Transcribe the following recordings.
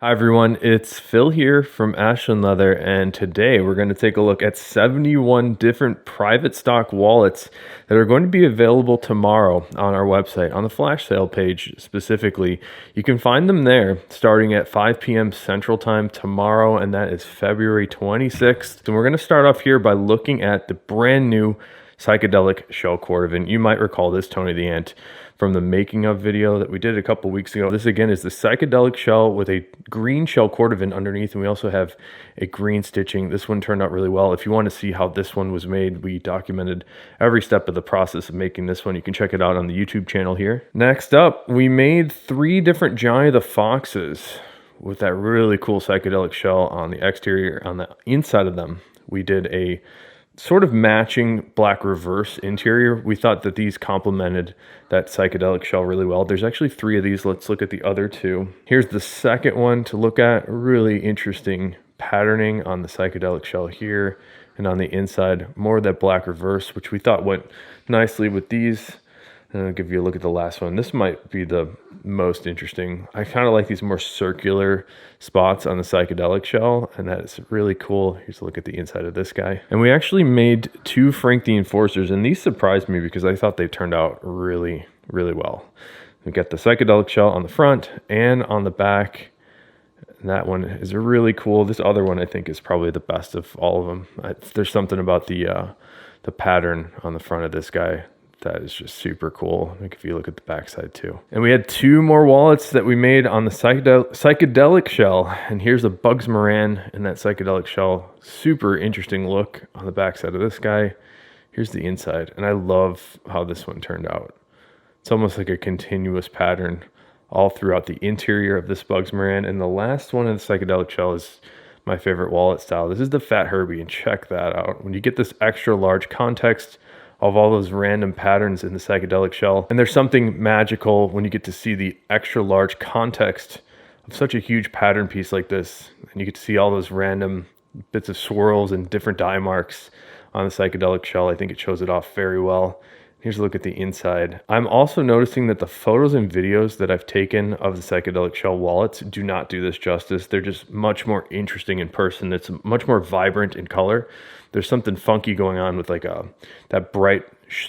Hi everyone, it's Phil here from Ashland Leather, and today we're going to take a look at 71 different private stock wallets that are going to be available tomorrow on our website, on the flash sale page specifically. You can find them there starting at 5 p.m. Central Time tomorrow, and that is February 26th. And we're going to start off here by looking at the brand new Psychedelic shell cordovan. You might recall this, Tony the Ant, from the making of video that we did a couple weeks ago. This again is the Psychedelic shell with a green shell cordovan underneath, and we also have a green stitching. This one turned out really well. If you want to see how this one was made, we documented every step of the process of making this one. You can check it out on the YouTube channel here. Next up, we made 3 different Johnny the Foxes with that really cool Psychedelic shell on the exterior. On the inside of them, we did a sort of matching black reverse interior. We thought that these complemented that Psychedelic shell really well. There's actually 3 of these. Let's look at the other 2. Here's the second one to look at. Really interesting patterning on the Psychedelic shell here, and on the inside more of that black reverse, which we thought went nicely with these. And I'll give you a look at the last one. This might be the most interesting. I kind of like these more circular spots on the Psychedelic shell, and that is really cool. Here's a look at the inside of this guy. And we actually made 2 Frank the Enforcers, and these surprised me because I thought they turned out really, really well. We got the Psychedelic shell on the front and on the back. And that one is really cool. This other one I think is probably the best of all of them. There's something about the pattern on the front of this guy that is just super cool. Like if you look at the backside too. And we had 2 more wallets that we made on the psychedelic shell. And here's a Bugs Moran in that Psychedelic shell. Super interesting look on the backside of this guy. Here's the inside. And I love how this one turned out. It's almost like a continuous pattern all throughout the interior of this Bugs Moran. And the last one in the Psychedelic shell is my favorite wallet style. This is the Fat Herbie, and check that out. When you get this extra large context of all those random patterns in the Psychedelic shell. And there's something magical when you get to see the extra large context of such a huge pattern piece like this. And you get to see all those random bits of swirls and different dye marks on the Psychedelic shell. I think it shows it off very well. Here's a look at the inside. I'm also noticing that the photos and videos that I've taken of the Psychedelic shell wallets do not do this justice. They're just much more interesting in person. It's much more vibrant in color. There's something funky going on with like that bright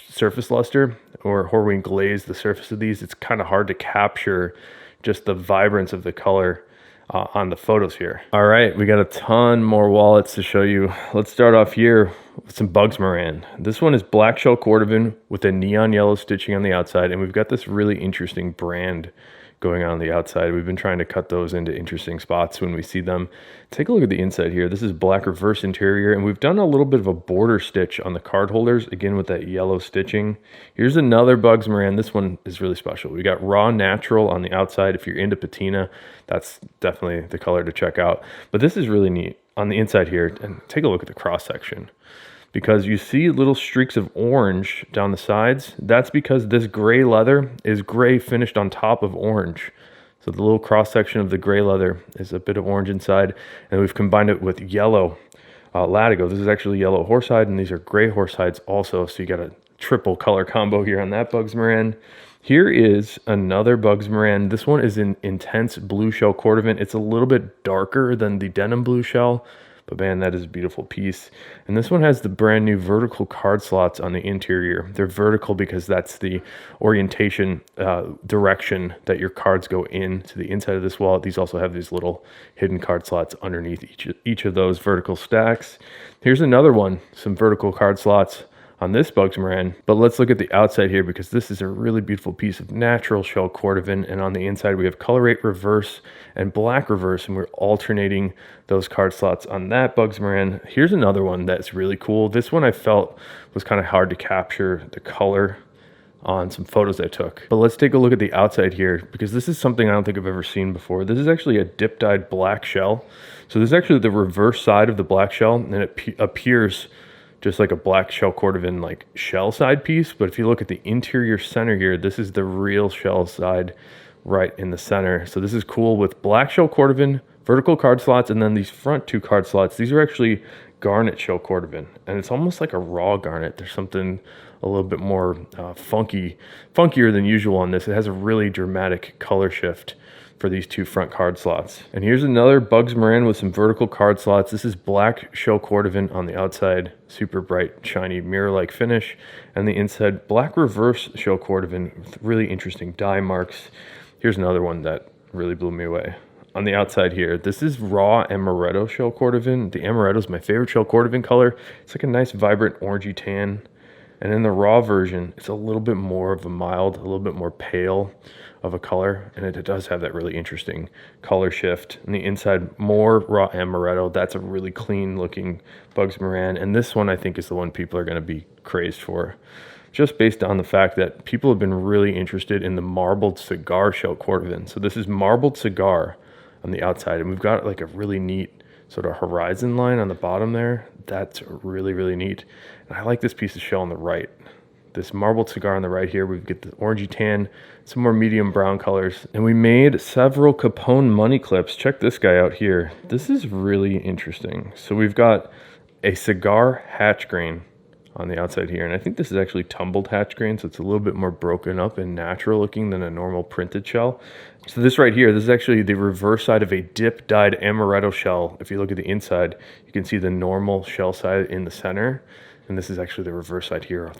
surface luster or Horween glaze, the surface of these. It's kind of hard to capture just the vibrance of the color on the photos here. All right, we got a ton more wallets to show you. Let's start off here with some Bugs Moran. This one is black shell cordovan with a neon yellow stitching on the outside, and we've got this really interesting brand going on the outside. We've been trying to cut those into interesting spots when we see them. Take a look at the inside here. This is black reverse interior, and we've done a little bit of a border stitch on the card holders, again with that yellow stitching. Here's another Bugs Moran. This one is really special. We got raw natural on the outside. If you're into patina, that's definitely the color to check out. But this is really neat on the inside here, and take a look at the cross section, because you see little streaks of orange down the sides. That's because this gray leather is gray finished on top of orange. So the little cross section of the gray leather is a bit of orange inside, and we've combined it with yellow latigo. This is actually yellow horsehide, and these are gray horsehides also. So you got a triple color combo here on that Bugs Moran. Here is another Bugs Moran. This one is in intense blue shell cordovan. It's a little bit darker than the denim blue shell, but man, that is a beautiful piece. And this one has the brand new vertical card slots on the interior. They're vertical because that's the orientation direction that your cards go in to the inside of this wallet. These also have these little hidden card slots underneath each of those vertical stacks. Here's another one, some vertical card slots on this Bugs Moran. But let's look at the outside here, because this is a really beautiful piece of natural shell cordovan, and on the inside we have colorate reverse and black reverse, and we're alternating those card slots on that Bugs Moran. Here's another one that's really cool. This one I felt was kind of hard to capture the color on some photos I took. But let's take a look at the outside here, because this is something I don't think I've ever seen before. This is actually a dip dyed black shell. So this is actually the reverse side of the black shell, and it appears just like a black shell cordovan like shell side piece. But if you look at the interior center here, this is the real shell side right in the center. So this is cool with black shell cordovan, vertical card slots, and then these front 2 card slots. These are actually garnet shell cordovan, and it's almost like a raw garnet. There's something a little bit more funkier than usual on this. It has a really dramatic color shift for these two front card slots. And here's another Bugs Moran with some vertical card slots. This is black shell cordovan on the outside, super bright, shiny mirror-like finish, and the inside black reverse shell cordovan with really interesting die marks. Here's another one that really blew me away. On the outside here, this is raw amaretto shell cordovan. The amaretto is my favorite shell cordovan color. It's like a nice vibrant orangey tan. And in the raw version, it's a little bit more of a mild, a little bit more pale of a color. And it does have that really interesting color shift. And the inside, more raw amaretto. That's a really clean looking Bugs Moran. And this one I think is the one people are going to be crazed for, just based on the fact that people have been really interested in the marbled cigar shell cordovan. So this is marbled cigar on the outside, and we've got like a really neat sort of horizon line on the bottom there. That's really, really neat. And I like this piece of shell on the right. This marbled cigar on the right here, we get the orangey tan, some more medium brown colors. And we made several Capone money clips. Check this guy out here. This is really interesting. So we've got a cigar hatch grain on the outside here. And I think this is actually tumbled hatch grain, so it's a little bit more broken up and natural looking than a normal printed shell. So this right here, this is actually the reverse side of a dip dyed amaretto shell. If you look at the inside, you can see the normal shell side in the center. And this is actually the reverse side here.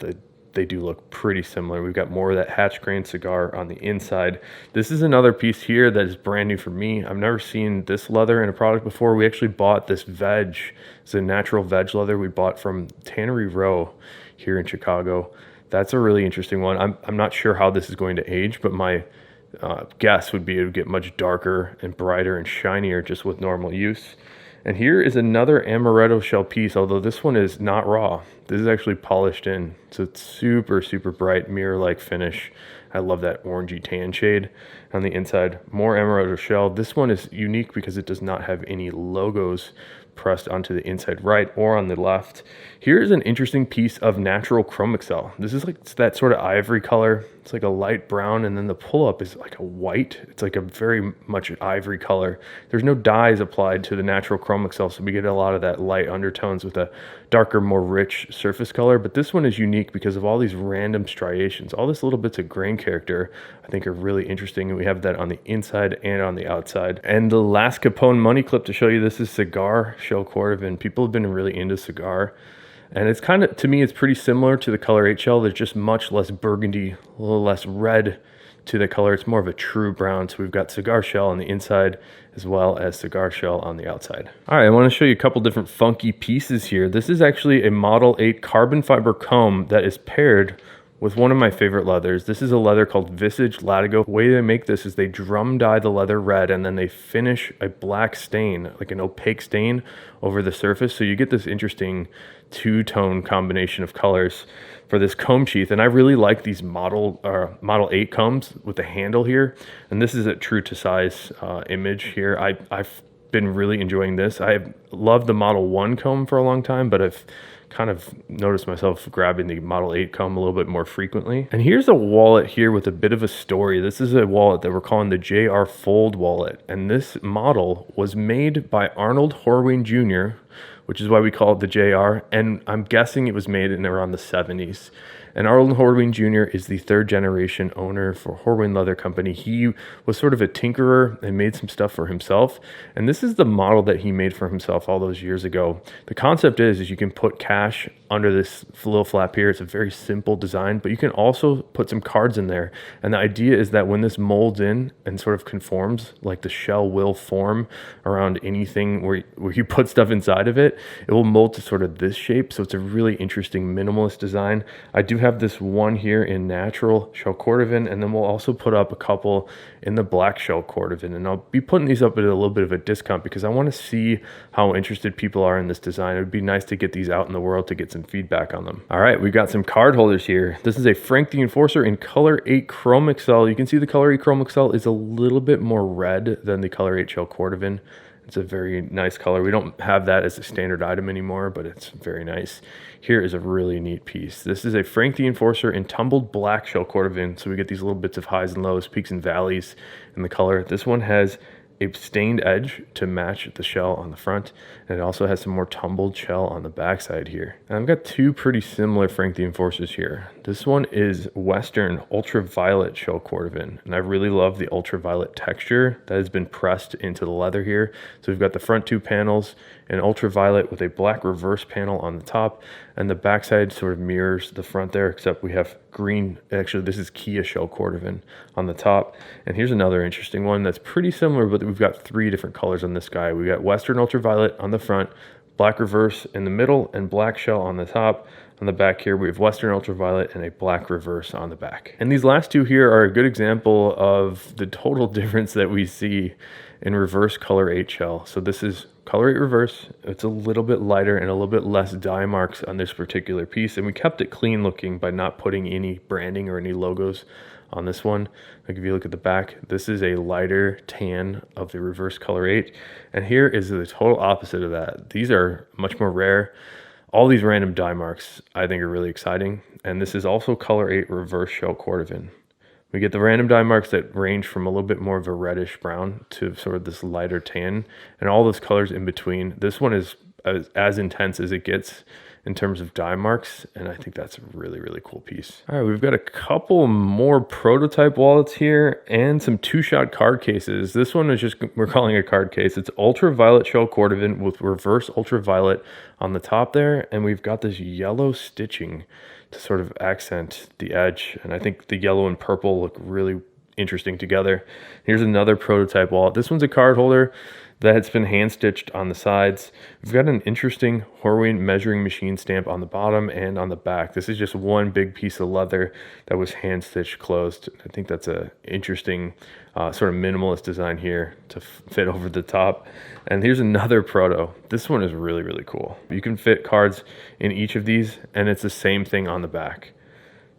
They do look pretty similar. We've got more of that hatch grain cigar on the inside. This is another piece here that is brand new for me. I've never seen this leather in a product before. We actually bought this veg. It's a natural veg leather we bought from Tannery Row here in Chicago. That's a really interesting one. I'm not sure how this is going to age, but my guess would be it would get much darker and brighter and shinier just with normal use. And here is another amaretto shell piece, although this one is not raw. This is actually polished in, so it's super, super bright, mirror-like finish. I love that orangey tan shade on the inside. More amaretto shell. This one is unique because it does not have any logos pressed onto the inside right or on the left. Here's an interesting piece of natural chrome excel. This is like that sort of ivory color. It's like a light brown, and then the pull-up is like a white. It's like a very much ivory color. There's no dyes applied to the natural chrome excel, so we get a lot of that light undertones with a darker, more rich surface color. But this one is unique because of all these random striations. All these little bits of grain character I think are really interesting, and we have that on the inside and on the outside. And the last Capone money clip to show you, this is cigar shell cordovan. People have been really into cigar. And it's kind of, to me, it's pretty similar to the color 8 shell. There's just much less burgundy, a little less red to the color. It's more of a true brown. So we've got cigar shell on the inside as well as cigar shell on the outside. All right, I want to show you a couple different funky pieces here. This is actually a Model 8 carbon fiber comb that is paired with one of my favorite leathers. This is a leather called Visage latigo. The way they make this is they drum dye the leather red, and then they finish a black stain, like an opaque stain over the surface. So you get this interesting two-tone combination of colors for this comb sheath. And I really like these Model 8 combs with the handle here. And this is a true to size image here. I've been really enjoying this. I've loved the Model 1 comb for a long time, but I've kind of noticed myself grabbing the Model 8 comb a little bit more frequently. And here's a wallet here with a bit of a story. This is a wallet that we're calling the JR Fold wallet. And this model was made by Arnold Horween Jr., which is why we call it the JR. And I'm guessing it was made in around the 70s. And Arnold Horween Jr. is the third generation owner for Horween Leather Company. He was sort of a tinkerer and made some stuff for himself. And this is the model that he made for himself all those years ago. The concept is you can put cash under this little flap here. It's a very simple design, but you can also put some cards in there. And the idea is that when this molds in and sort of conforms, like the shell will form around anything where you put stuff inside of it, it will mold to sort of this shape. So it's a really interesting minimalist design. I do have this one here in natural shell cordovan, and then we'll also put up a couple in the black shell cordovan. And I'll be putting these up at a little bit of a discount because I want to see how interested people are in this design. It would be nice to get these out in the world to get some feedback on them. All right, we've got some card holders here. This is a Frank the Enforcer in color 8 chrome excel. You can see the color 8 chrome excel is a little bit more red than the color 8 shell cordovan. It's a very nice color. We don't have that as a standard item anymore, but it's very nice. Here is a really neat piece. This is a Frank the Enforcer in tumbled black shell cordovan. So we get these little bits of highs and lows, peaks and valleys in the color. This one has a stained edge to match the shell on the front, and it also has some more tumbled shell on the backside here. And I've got two pretty similar Frank the Enforcers here. This one is Western ultraviolet shell cordovan, and I really love the ultraviolet texture that has been pressed into the leather here. So we've got the front two panels in ultraviolet with a black reverse panel on the top, and the backside sort of mirrors the front there, except we have green. Actually, this is Kia shell cordovan on the top. And here's another interesting one that's pretty similar, but we've got three different colors on this guy. We got Western ultraviolet on the front, black reverse in the middle, and black shell on the top. On the back here, we have Western ultraviolet and a black reverse on the back. And these last two here are a good example of the total difference that we see in reverse color 8 shell. So this is color 8 reverse. It's a little bit lighter and a little bit less dye marks on this particular piece. And we kept it clean looking by not putting any branding or any logos on this one. Like if you look at the back, this is a lighter tan of the reverse color 8. And here is the total opposite of that. These are much more rare. All these random dye marks I think are really exciting. And this is also color 8 reverse shell cordovan. We get the random dye marks that range from a little bit more of a reddish brown to sort of this lighter tan, and all those colors in between. This one is as intense as it gets in terms of dye marks, and I think that's a really, really cool piece. All right, we've got a couple more prototype wallets here and some two-shot card cases. This one is just, we're calling it a card case. It's ultraviolet shell cordovan with reverse ultraviolet on the top there, and we've got this yellow stitching to sort of accent the edge, and I think the yellow and purple look really interesting together. Here's another prototype wallet. This one's a card holder that has been hand stitched on the sides. We've got an interesting Horween measuring machine stamp on the bottom and on the back. This is just one big piece of leather that was hand stitched closed. I think that's a interesting sort of minimalist design here to fit over the top. And here's another proto. This one is really, really cool. You can fit cards in each of these, and it's the same thing on the back.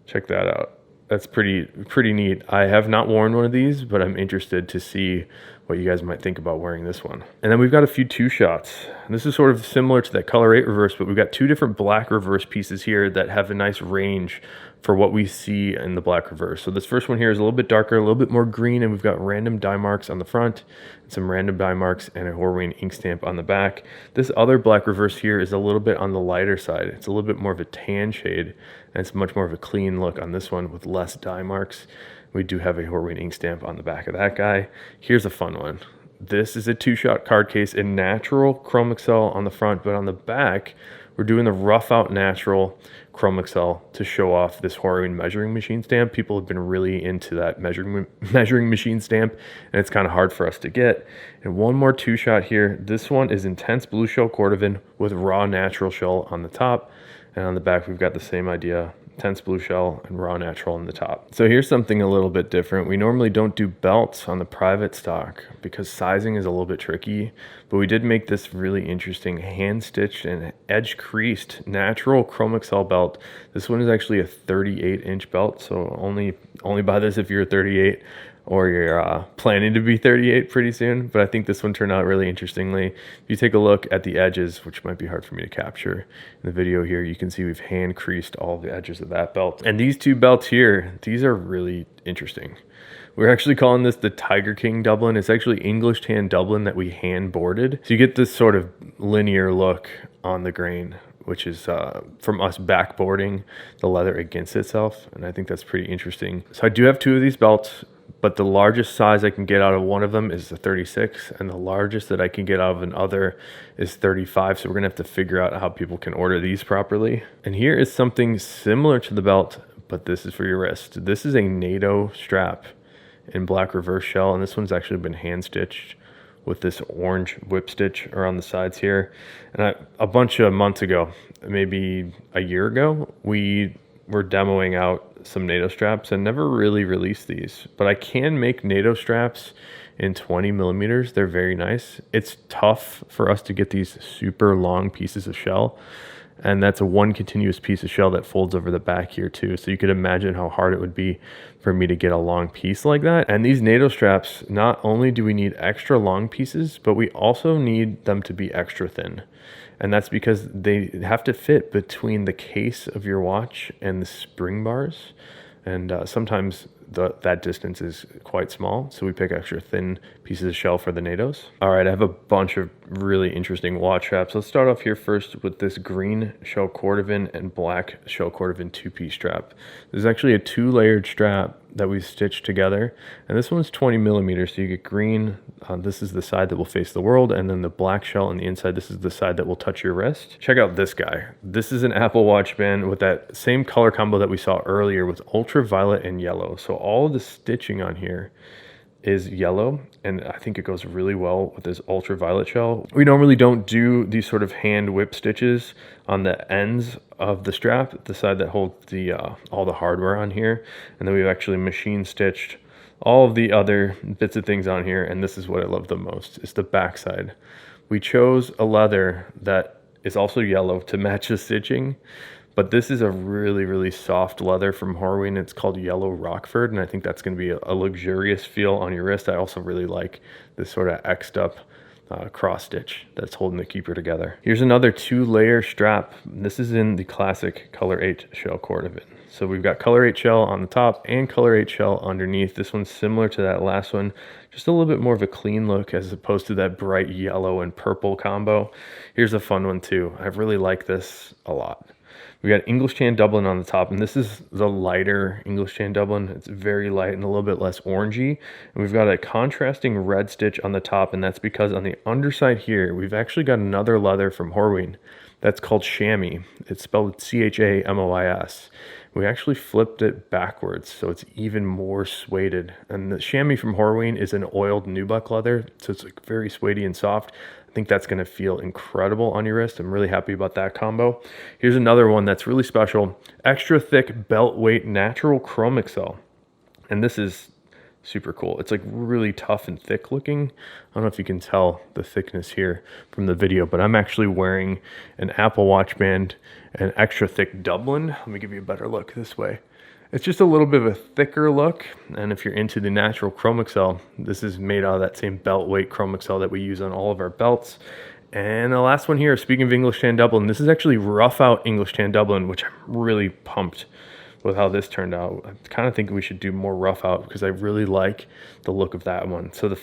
Check that out. That's pretty neat. I have not worn one of these, but I'm interested to see what you guys might think about wearing this one. And then we've got a few two shots. This is sort of similar to that color 8 reverse, but we've got two different black reverse pieces here that have a nice range for what we see in the black reverse. So this first one here is a little bit darker, a little bit more green, and we've got random dye marks on the front, some random dye marks, and a Horween ink stamp on the back. This other black reverse here is a little bit on the lighter side. It's a little bit more of a tan shade, and it's much more of a clean look on this one with less dye marks. We do have a Horween ink stamp on the back of that guy. Here's a fun one. This is a two-shot card case in natural chrome excel on the front, but on the back, we're doing the rough out natural chrome excel to show off this Horween measuring machine stamp. People have been really into that measuring machine stamp, and it's kind of hard for us to get. And one more two-shot here. This one is intense blue shell cordovan with raw natural shell on the top, and on the back we've got the same idea. Intense blue shell and raw natural on the top. So here's something a little bit different. We normally don't do belts on the private stock because sizing is a little bit tricky, but we did make this really interesting hand stitched and edge creased natural chrome excel belt. This one is actually a 38-inch belt, so only buy this if you're 38 or you're planning to be 38 pretty soon. But I think this one turned out really interestingly. If you take a look at the edges, which might be hard for me to capture in the video here, you can see we've hand creased all the edges of that belt. And these two belts here, these are really interesting. We're actually calling this the Tiger King Dublin. It's actually English tan Dublin that we hand boarded. So you get this sort of linear look on the grain, which is from us backboarding the leather against itself. And I think that's pretty interesting. So I do have two of these belts, but the largest size I can get out of one of them is a 36, and the largest that I can get out of another is 35. So we're gonna have to figure out how people can order these properly. And here is something similar to the belt, but this is for your wrist. This is a NATO strap in black reverse shell, and this one's actually been hand stitched with this orange whip stitch around the sides here. And a bunch of months ago, maybe a year ago, we were demoing out some NATO straps and never really released these, but I can make NATO straps in 20 millimeters. They're very nice. It's tough for us to get these super long pieces of shell, and that's a one continuous piece of shell that folds over the back here too. So you could imagine how hard it would be for me to get a long piece like that. And these NATO straps, not only do we need extra long pieces, but we also need them to be extra thin. And that's because they have to fit between the case of your watch and the spring bars. And sometimes that distance is quite small, so we pick extra thin pieces of shell for the NATOs. All right, I have a bunch of really interesting watch straps. Let's start off here first with this green shell cordovan and black shell cordovan two-piece strap. This is actually a 2-layered strap that we stitched together, and this one's 20 millimeters, so you get green. This is the side that will face the world, and then the black shell on the inside, this is the side that will touch your wrist. Check out this guy. This is an Apple Watch band with that same color combo that we saw earlier with ultraviolet and yellow. So all of the stitching on here is yellow, and I think it goes really well with this ultraviolet shell. We normally don't do these sort of hand whip stitches on the ends of the strap, the side that holds the all the hardware on here, and then we've actually machine stitched all of the other bits of things on here, and this is what I love the most. It's the backside. We chose a leather that is also yellow to match the stitching, but this is a really, really soft leather from Horween. It's called Yellow Rockford, and I think that's going to be a luxurious feel on your wrist. I also really like this sort of X'd up cross stitch that's holding the keeper together. Here's another 2-layer strap. This is in the classic color 8 shell cordovan. So we've got color 8 shell on the top and color 8 shell underneath. This one's similar to that last one, just a little bit more of a clean look as opposed to that bright yellow and purple combo. Here's a fun one too. I really like this a lot. We got English tan Dublin on the top, and this is the lighter English tan Dublin. It's very light and a little bit less orangey. And we've got a contrasting red stitch on the top, and that's because on the underside here, we've actually got another leather from Horween that's called chamois. It's spelled C-H-A-M-O-I-S. We actually flipped it backwards, so it's even more suede. And the chamois from Horween is an oiled nubuck leather, so it's like very suede and soft. I think that's going to feel incredible on your wrist. I'm really happy about that combo. Here's another one that's really special. Extra thick belt weight natural chrome excel. And this is super cool. It's like really tough and thick looking. I don't know if you can tell the thickness here from the video, but I'm actually wearing an Apple Watch band, an extra thick Dublin. Let me give you a better look this way. It's just a little bit of a thicker look, and if you're into the natural chrome excel, this is made out of that same belt weight chrome excel that we use on all of our belts. And the last one here, speaking of English tan Dublin, this is actually rough out English tan Dublin, which I'm really pumped with how this turned out. I kind of think we should do more rough out because I really like the look of that one. So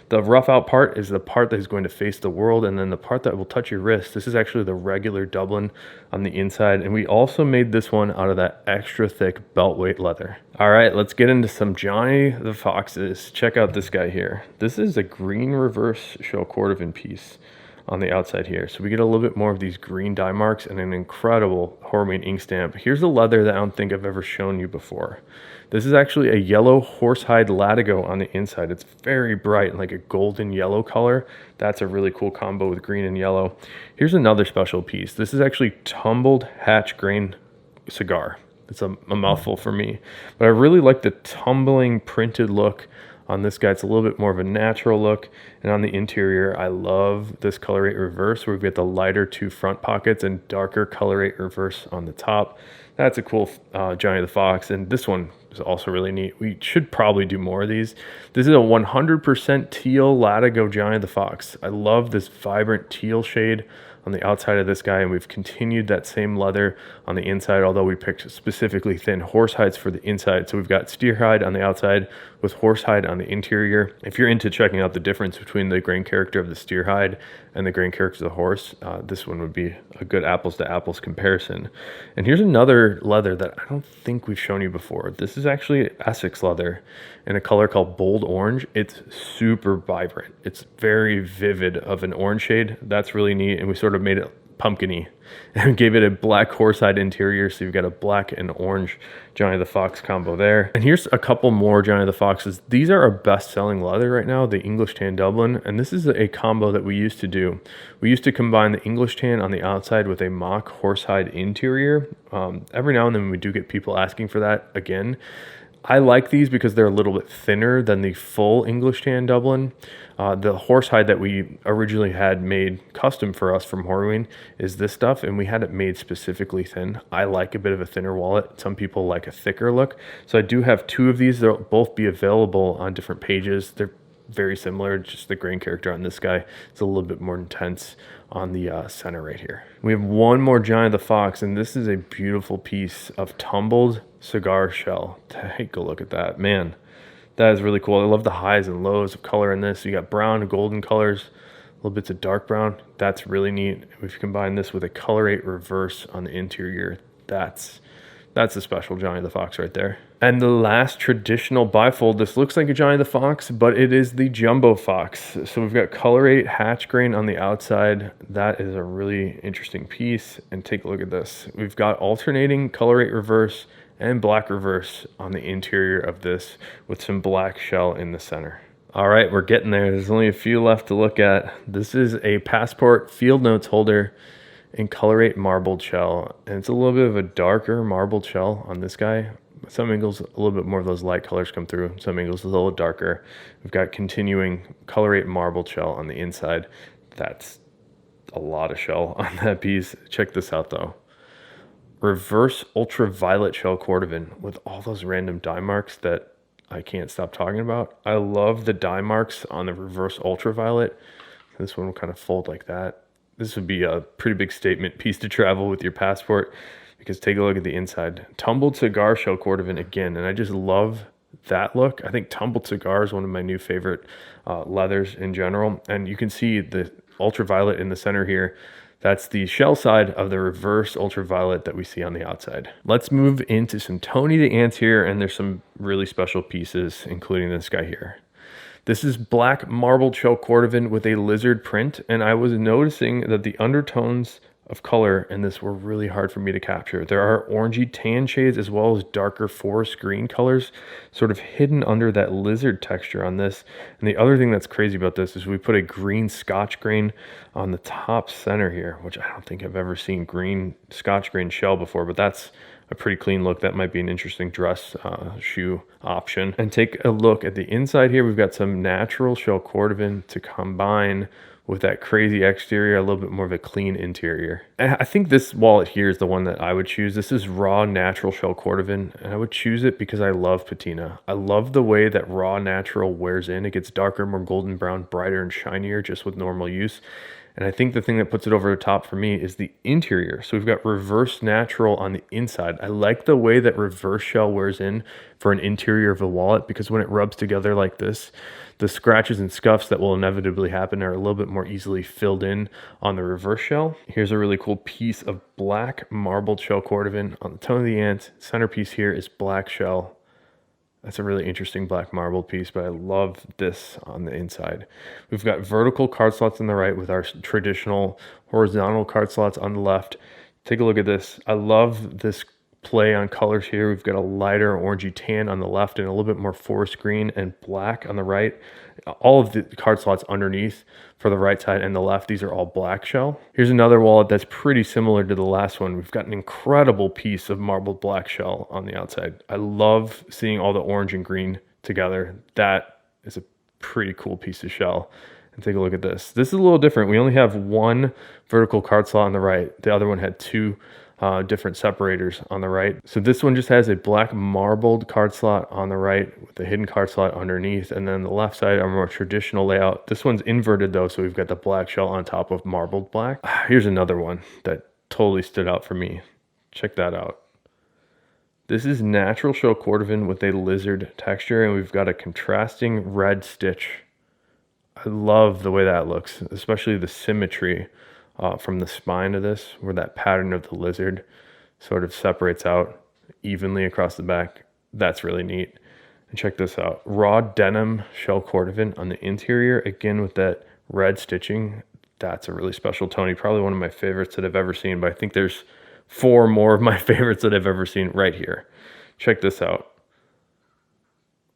the rough out part is the part that is going to face the world, and then the part that will touch your wrist, this is actually the regular Dublin on the inside, and we also made this one out of that extra thick belt weight leather. All right, let's get into some Johnny the Foxes. Check out this guy here. This is a green reverse shell cordovan piece on the outside here. So we get a little bit more of these green dye marks and an incredible Horween ink stamp. Here's a leather that I don't think I've ever shown you before. This is actually a yellow horsehide latigo on the inside. It's very bright and like a golden yellow color. That's a really cool combo with green and yellow. Here's another special piece. This is actually tumbled hatch grain cigar. It's a mouthful for me, but I really like the tumbling printed look on this guy. It's a little bit more of a natural look, and on the interior, I love this color 8 reverse where we get the lighter 2 front pockets and darker color 8 reverse on the top. That's a cool Johnny the Fox, and this one is also really neat. We should probably do more of these. This is a 100% teal latigo Johnny the Fox. I love this vibrant teal shade on the outside of this guy, and we've continued that same leather on the inside, although we picked specifically thin horse hides for the inside. So we've got steer hide on the outside with horse hide on the interior. If you're into checking out the difference between the grain character of the steer hide and the grain character of the horse, this one would be a good apples to apples comparison. And here's another leather that I don't think we've shown you before. This is actually Essex leather in a color called bold orange. It's super vibrant. It's very vivid of an orange shade. That's really neat, and we sort of made it pumpkin-y and gave it a black horsehide interior, so you've got a black and orange Johnny the Fox combo there. And here's a couple more Johnny the Foxes. These are our best-selling leather right now, the English tan Dublin, and this is a combo that we used to do. We used to combine the English tan on the outside with a mock horsehide interior. Every now and then we do get people asking for that again. I like these because they're a little bit thinner than the full English tan Dublin. The horsehide that we originally had made custom for us from Horween is this stuff, and we had it made specifically thin. I like a bit of a thinner wallet. Some people like a thicker look. So I do have 2 of these. They'll both be available on different pages. They're very similar. Just the grain character on this guy is a little bit more intense on the center right here. We have one more Giant of the Fox, and this is a beautiful piece of tumbled cigar shell. Take a look at that, man. That is really cool. I love the highs and lows of color in this. You got brown and golden colors, little bits of dark brown. That's really neat. If you combine this with a Color 8 reverse on the interior, that's a special Johnny the Fox right there. And the last traditional bifold, this looks like a Johnny the Fox, but it is the Jumbo Fox. So we've got Color 8 hatch grain on the outside. That is a really interesting piece. And take a look at this. We've got alternating Color 8 reverse and black reverse on the interior of this with some black shell in the center. All right, we're getting there. There's only a few left to look at. This is a passport field notes holder in Color 8 marbled shell. And it's a little bit of a darker marbled shell on this guy. Some angles, a little bit more of those light colors come through. Some angles, a little darker. We've got continuing Color 8 marbled shell on the inside. That's a lot of shell on that piece. Check this out, though. Reverse ultraviolet shell cordovan with all those random dye marks that I can't stop talking about. I love the dye marks on the reverse ultraviolet. This one will kind of fold like that. This would be a pretty big statement piece to travel with your passport, because take a look at the inside. Tumbled cigar shell cordovan again, and I just love that look. I think tumbled cigar is one of my new favorite leathers in general, and you can see the ultraviolet in the center here. That's the shell side of the reverse ultraviolet that we see on the outside. Let's move into some Tony the Ants here, and there's some really special pieces, including this guy here. This is black marbled shell cordovan with a lizard print, and I was noticing that the undertones of color in this were really hard for me to capture. There are orangey tan shades as well as darker forest green colors sort of hidden under that lizard texture on this. And the other thing that's crazy about this is we put a green Scotch grain on the top center here, which I don't think I've ever seen green Scotch grain shell before, but that's a pretty clean look. That might be an interesting dress shoe option. And take a look at the inside here. We've got some natural shell cordovan to combine with that crazy exterior, a little bit more of a clean interior. And I think this wallet here is the one that I would choose. This is raw natural shell cordovan, and I would choose it because I love patina. I love the way that raw natural wears in. It gets darker, more golden brown, brighter and shinier just with normal use. And I think the thing that puts it over the top for me is the interior. So we've got reverse natural on the inside. I like the way that reverse shell wears in for an interior of a wallet, because when it rubs together like this, the scratches and scuffs that will inevitably happen are a little bit more easily filled in on the reverse shell. Here's a really cool piece of black marbled shell cordovan on the Tone of the Ant. Centerpiece here is black shell. That's a really interesting black marbled piece, but I love this on the inside. We've got vertical card slots on the right with our traditional horizontal card slots on the left. Take a look at this. I love this play on colors here. We've got a lighter orangey tan on the left and a little bit more forest green and black on the right. All of the card slots underneath for the right side and the left, these are all black shell. Here's another wallet that's pretty similar to the last one. We've got an incredible piece of marbled black shell on the outside. I love seeing all the orange and green together. That is a pretty cool piece of shell. And take a look at this. This is a little different. We only have one vertical card slot on the right. The other one had two different separators on the right. So this one just has a black marbled card slot on the right with a hidden card slot underneath, and then the left side are more traditional layout. This one's inverted though, so we've got the black shell on top of marbled black. Here's another one that totally stood out for me. Check that out. This is natural shell cordovan with a lizard texture, and we've got a contrasting red stitch. I love the way that looks, especially the symmetry from the spine of this, where that pattern of the lizard sort of separates out evenly across the back. That's really neat. And check this out. Raw denim shell cordovan on the interior, again with that red stitching. That's a really special Tony. Probably one of my favorites that I've ever seen, but I think there's 4 more of my favorites that I've ever seen right here. Check this out.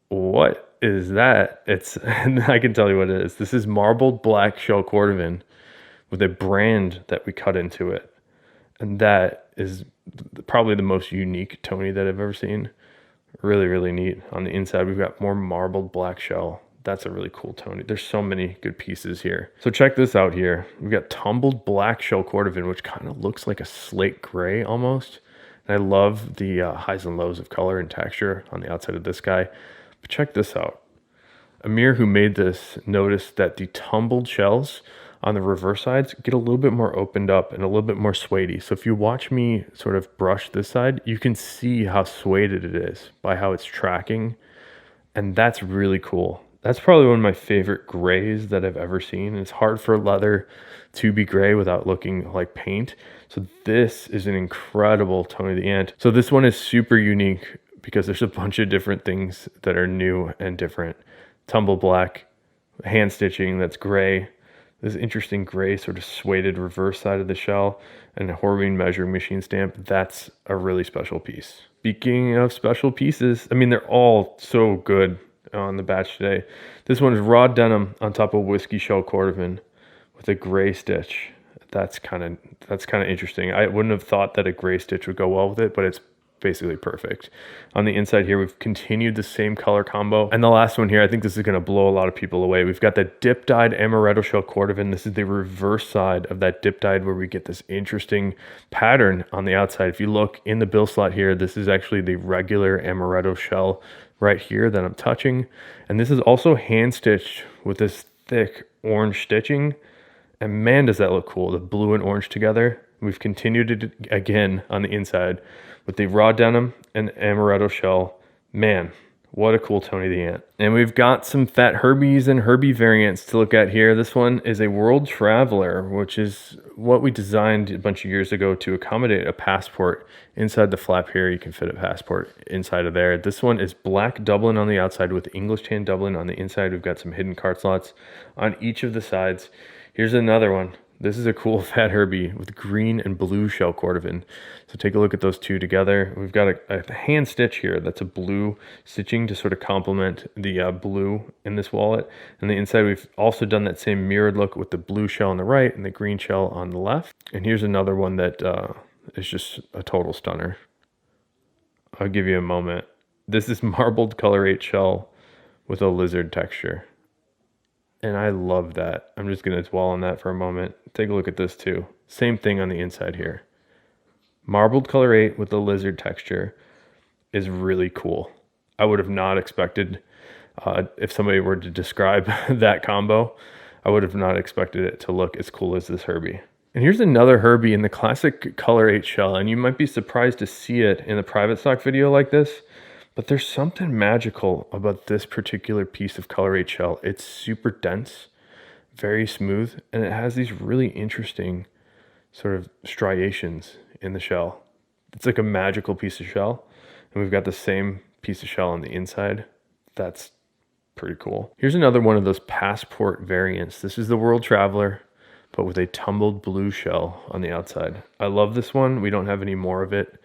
What is that? I can tell you what it is. This is marbled black shell cordovan with a brand that we cut into it. And that is probably the most unique Tony that I've ever seen. Really, really neat. On the inside, we've got more marbled black shell. That's a really cool Tony. There's so many good pieces here. So check this out here. We've got tumbled black shell cordovan, which kind of looks like a slate gray almost. And I love the highs and lows of color and texture on the outside of this guy. But check this out. Amir, who made this, noticed that the tumbled shells on the reverse sides get a little bit more opened up and a little bit more suede-y. So if you watch me sort of brush this side, you can see how suede-ed it is by how it's tracking. And that's really cool. That's probably one of my favorite grays that I've ever seen. It's hard for leather to be gray without looking like paint. So this is an incredible Tony the Ant. So this one is super unique because there's a bunch of different things that are new and different. Tumble black, hand stitching that's gray, this interesting gray sort of suede reverse side of the shell, and a Herbie measuring machine stamp. That's a really special piece. Speaking of special pieces, I mean, they're all so good on the batch today. This one is raw denim on top of whiskey shell cordovan with a gray stitch. That's kind of interesting. I wouldn't have thought that a gray stitch would go well with it, but it's basically perfect. On the inside here, we've continued the same color combo. And the last one here, I think this is going to blow a lot of people away. We've got that dip dyed amaretto shell cordovan. This is the reverse side of that dip dyed where we get this interesting pattern on the outside. If you look in the bill slot here, this is actually the regular amaretto shell right here that I'm touching. And this is also hand stitched with this thick orange stitching. And man, does that look cool. The blue and orange together. We've continued it again on the inside with the raw denim and amaretto shell. Man, what a cool Tony the Ant. And we've got some Fat Herbies and Herbie variants to look at here. This one is a World Traveler, which is what we designed a bunch of years ago to accommodate a passport. Inside the flap here, you can fit a passport inside of there. This one is black Dublin on the outside with English tan Dublin on the inside. We've got some hidden card slots on each of the sides. Here's another one. This is a cool Fat Herbie with green and blue shell cordovan. So take a look at those two together. We've got a hand stitch here. That's a blue stitching to sort of complement the blue in this wallet. And the inside, we've also done that same mirrored look with the blue shell on the right and the green shell on the left. And here's another one that is just a total stunner. I'll give you a moment. This is marbled color 8 shell with a lizard texture. And I love that. I'm just going to dwell on that for a moment. Take a look at this too. Same thing on the inside here. Marbled color 8 with the lizard texture is really cool. I would have not expected, if somebody were to describe that combo, I would have not expected it to look as cool as this Herbie. And here's another Herbie in the classic color 8 shell. And you might be surprised to see it in a private stock video like this. But there's something magical about this particular piece of color 8 shell. It's super dense, very smooth, and it has these really interesting sort of striations in the shell. It's like a magical piece of shell. And we've got the same piece of shell on the inside. That's pretty cool. Here's another one of those passport variants. This is the World Traveler, but with a tumbled blue shell on the outside. I love this one. We don't have any more of it.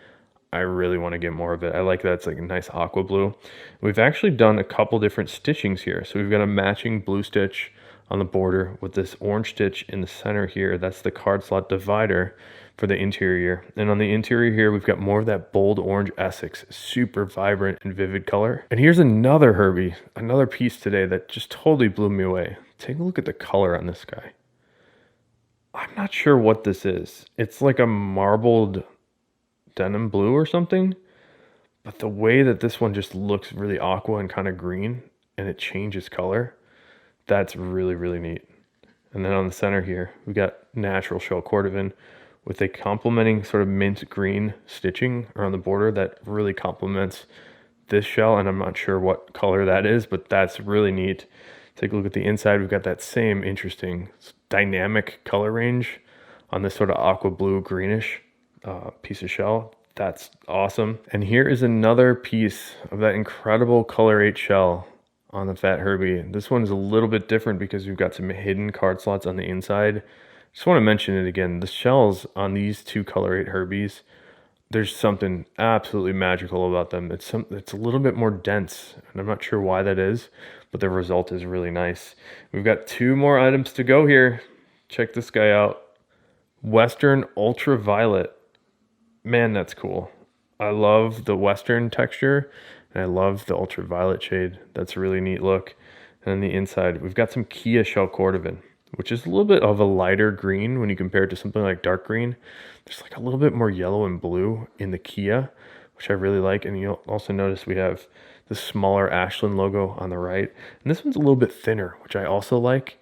I really want to get more of it. I like that it's like a nice aqua blue. We've actually done a couple different stitchings here. So we've got a matching blue stitch on the border with this orange stitch in the center here. That's the card slot divider for the interior. And on the interior here, we've got more of that bold orange Essex, super vibrant and vivid color. And here's another Herbie, another piece today that just totally blew me away. Take a look at the color on this guy. I'm not sure what this is. It's like a marbled denim blue or something, but the way that this one just looks really aqua and kind of green and it changes color, that's really, really neat. And then on the center here, we got natural shell cordovan with a complementing sort of mint green stitching around the border that really complements this shell. And I'm not sure what color that is, but that's really neat. Take a look at the inside. We've got that same interesting dynamic color range on this sort of aqua blue greenish piece of shell. That's awesome. And here is another piece of that incredible color 8 shell on the Fat Herbie. This one is a little bit different because we've got some hidden card slots on the inside. Just want to mention it again. The shells on these two color 8 Herbies, there's something absolutely magical about them. It's a little bit more dense, and I'm not sure why that is, but the result is really nice. We've got 2 more items to go here. Check this guy out. Western Ultraviolet. Man, that's cool. I love the Western texture, and I love the ultraviolet shade. That's a really neat look. And on the inside, we've got some Kia shell cordovan, which is a little bit of a lighter green when you compare it to something like dark green. There's like a little bit more yellow and blue in the Kia, which I really like. And you'll also notice we have the smaller Ashland logo on the right. And this one's a little bit thinner, which I also like.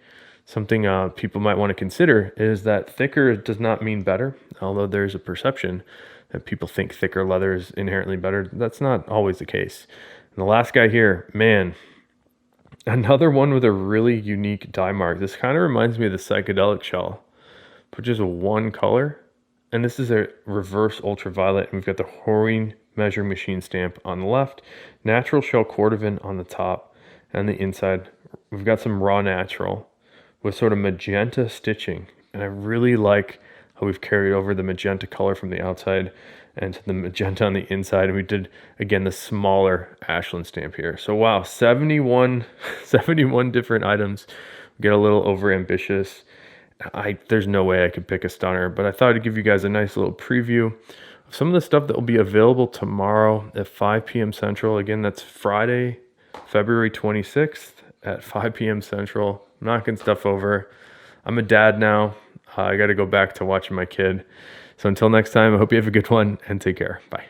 Something people might want to consider is that thicker does not mean better, although there's a perception that people think thicker leather is inherently better. That's not always the case. And the last guy here, man, another one with a really unique dye mark. This kind of reminds me of the Psychedelic shell, but just one color. And this is a reverse ultraviolet. And we've got the Horine measuring machine stamp on the left, natural shell cordovan on the top, and the inside we've got some raw natural with sort of magenta stitching. And I really like how we've carried over the magenta color from the outside and to the magenta on the inside. And we did, again, the smaller Ashland stamp here. So wow, 71 different items. We get a little over ambitious. There's no way I could pick a stunner, but I thought I'd give you guys a nice little preview of some of the stuff that will be available tomorrow at 5 p.m. Central. Again, that's Friday, February 26th at 5 p.m. Central. I'm knocking stuff over. I'm a dad now. I got to go back to watching my kid. So until next time, I hope you have a good one and take care. Bye.